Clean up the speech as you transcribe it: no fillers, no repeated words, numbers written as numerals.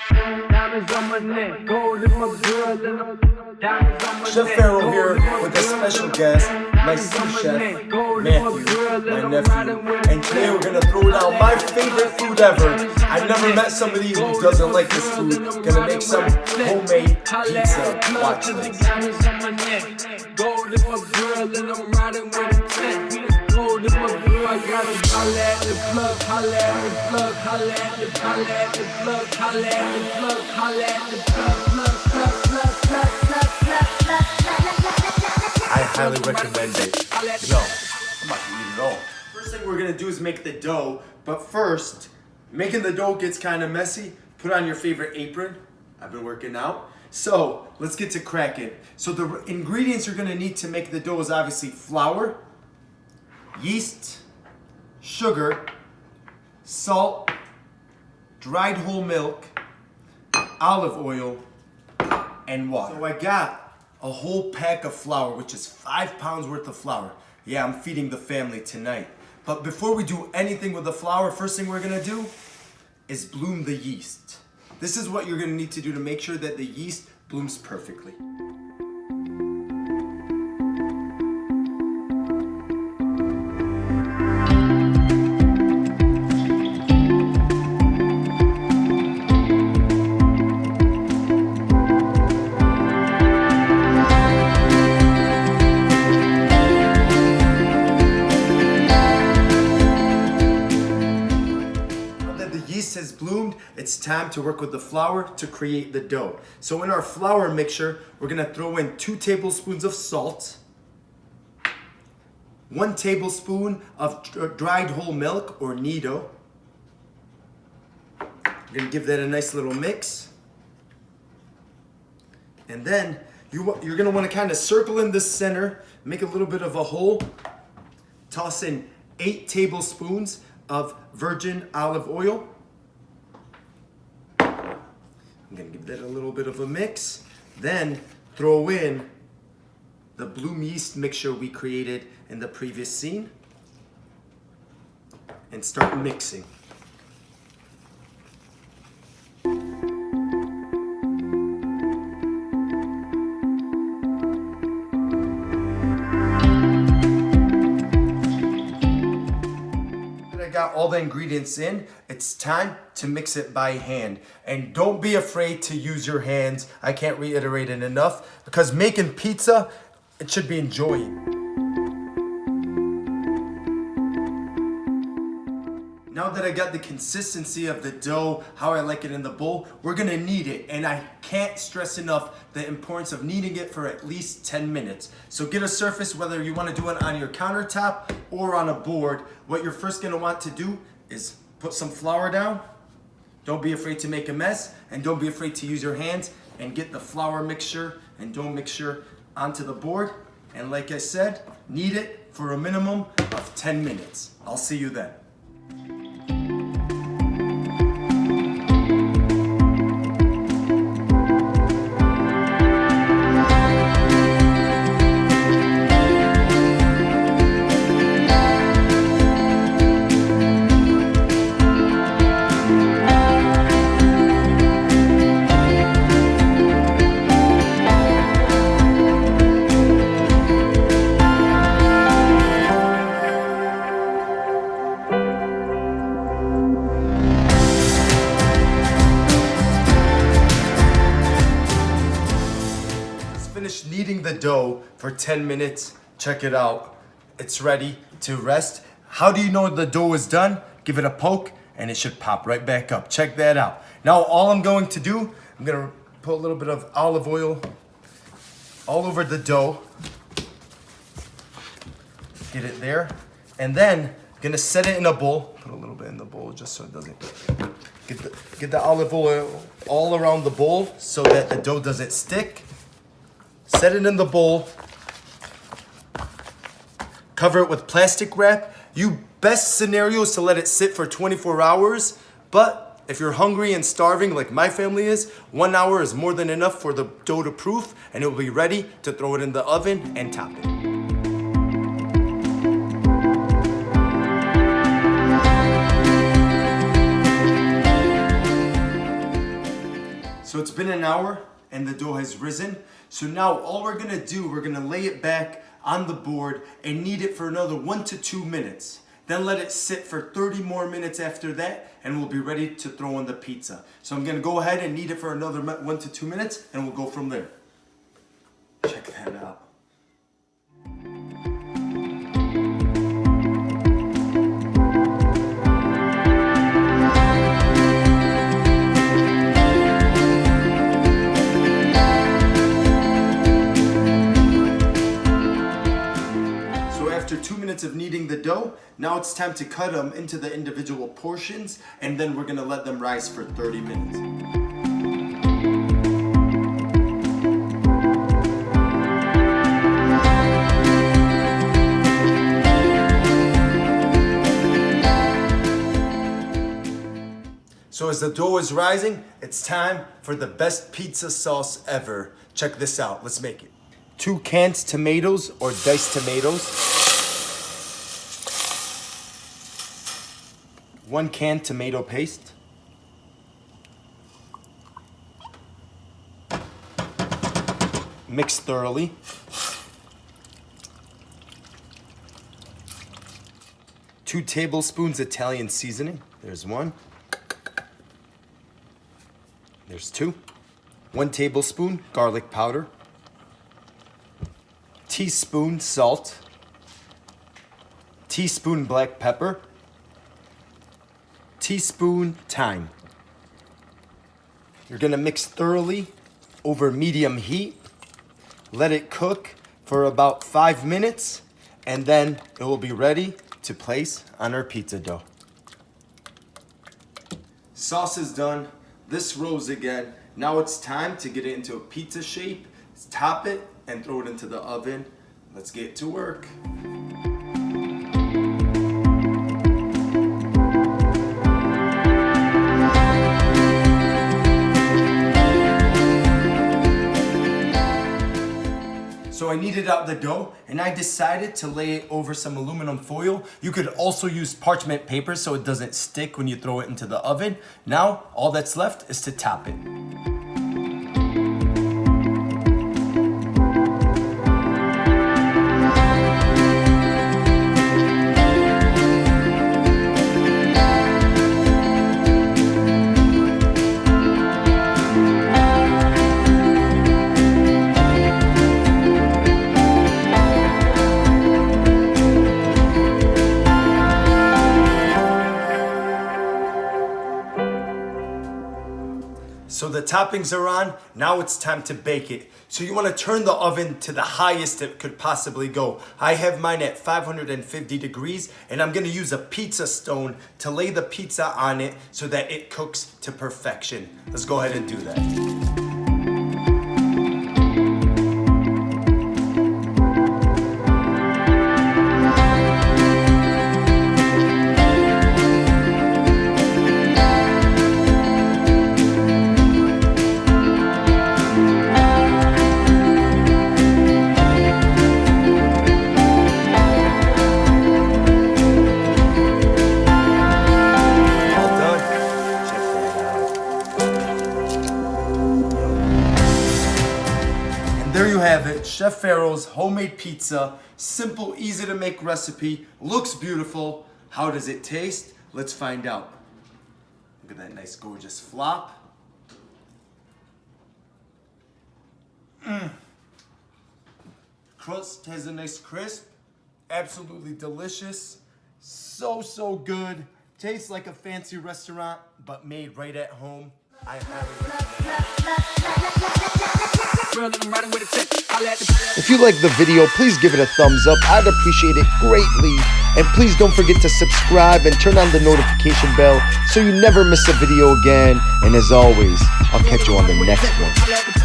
Diamonds on my neck, gold in my girl, and I'm diamonds on my neck. Chef Faro here with a special guest, my sous chef, Matthew, my nephew. And today we're gonna throw down my favorite food ever. I've never met somebody who doesn't like this food. Gonna make some homemade pizza. Watch this. Diamonds on my neck, gold in my girl, and I'm riding with a tech. Gold in my girl, I gotta holla at the plug, holla at the plug, holla at the, holla at the plug, holla at the plug, holla at the plug. I highly recommend it. Yo, I'm about to eat it all. First thing we're gonna do is make the dough, but first, making the dough gets kind of messy. Put on your favorite apron. I've been working out. So let's get to cracking. So the ingredients you're gonna need to make the dough is obviously flour, yeast, sugar, salt, dried whole milk, olive oil, and water. So I got a whole pack of flour, which is 5 pounds worth of flour. Yeah, I'm feeding the family tonight. But before we do anything with the flour, first thing we're gonna do is bloom the yeast. This is what you're gonna need to do to make sure that the yeast blooms perfectly. Has bloomed, it's time to work with the flour to create the dough. So in our flour mixture, we're gonna throw in 2 tablespoons of salt, 1 tablespoon of dried whole milk or nido. We're gonna give that a nice little mix. And then you're gonna wanna kind of circle in the center, make a little bit of a hole, toss in 8 tablespoons of virgin olive oil. I'm gonna give that a little bit of a mix. Then throw in the bloom yeast mixture we created in the previous scene and start mixing. Got all the ingredients in, it's time to mix it by hand. And don't be afraid to use your hands. I can't reiterate it enough, because making pizza, it should be enjoying. Now that I got the consistency of the dough, how I like it in the bowl, we're gonna knead it. And I can't stress enough the importance of kneading it for at least 10 minutes. So get a surface, whether you wanna do it on your countertop or on a board. What you're first gonna want to do is put some flour down. Don't be afraid to make a mess, and don't be afraid to use your hands and get the flour mixture and dough mixture onto the board. And like I said, knead it for a minimum of 10 minutes. I'll see you then. Finished kneading the dough for 10 minutes. Check it out. It's ready to rest. How do you know the dough is done? Give it a poke and it should pop right back up. Check that out. Now all I'm going to do, I'm gonna put a little bit of olive oil all over the dough. Get it there. And then I'm gonna set it in a bowl. Put a little bit in the bowl just so it doesn't get the olive oil all around the bowl so that the dough doesn't stick. Set it in the bowl. Cover it with plastic wrap. Best scenario is to let it sit for 24 hours, but if you're hungry and starving like my family is, 1 hour is more than enough for the dough to proof, and it will be ready to throw it in the oven and top it. So it's been an hour and the dough has risen. So now all we're gonna do, we're gonna lay it back on the board and knead it for another 1 to 2 minutes. Then let it sit for 30 more minutes after that, and we'll be ready to throw in the pizza. So I'm gonna go ahead and knead it for another 1 to 2 minutes, and we'll go from there. Check that out. After 2 minutes of kneading the dough, now it's time to cut them into the individual portions, and then we're gonna let them rise for 30 minutes. So as the dough is rising, it's time for the best pizza sauce ever. Check this out, let's make it. 2 canned tomatoes or diced tomatoes. 1 can tomato paste. Mix thoroughly. 2 tablespoons Italian seasoning. There's 1. There's 2. 1 tablespoon garlic powder. Teaspoon salt. Teaspoon black pepper. Teaspoon thyme. You're gonna mix thoroughly over medium heat. Let it cook for about 5 minutes, and then it will be ready to place on our pizza dough. Sauce is done. This rose again. Now it's time to get it into a pizza shape, top it, and throw it into the oven. Let's get to work. So I kneaded out the dough, and I decided to lay it over some aluminum foil. You could also use parchment paper so it doesn't stick when you throw it into the oven. Now, all that's left is to top it. So the toppings are on, now it's time to bake it. So you wanna turn the oven to the highest it could possibly go. I have mine at 550 degrees, and I'm gonna use a pizza stone to lay the pizza on it so that it cooks to perfection. Let's go ahead and do that. There you have it, Chef Faro's homemade pizza. Simple, easy to make recipe, looks beautiful. How does it taste? Let's find out. Look at that nice, gorgeous flop. Crust has a nice crisp, absolutely delicious. So good. Tastes like a fancy restaurant, but made right at home. I highly recommend it. If you like the video, please give it a thumbs up. I'd appreciate it greatly. And please don't forget to subscribe and turn on the notification bell so you never miss a video again. And as always, I'll catch you on the next one.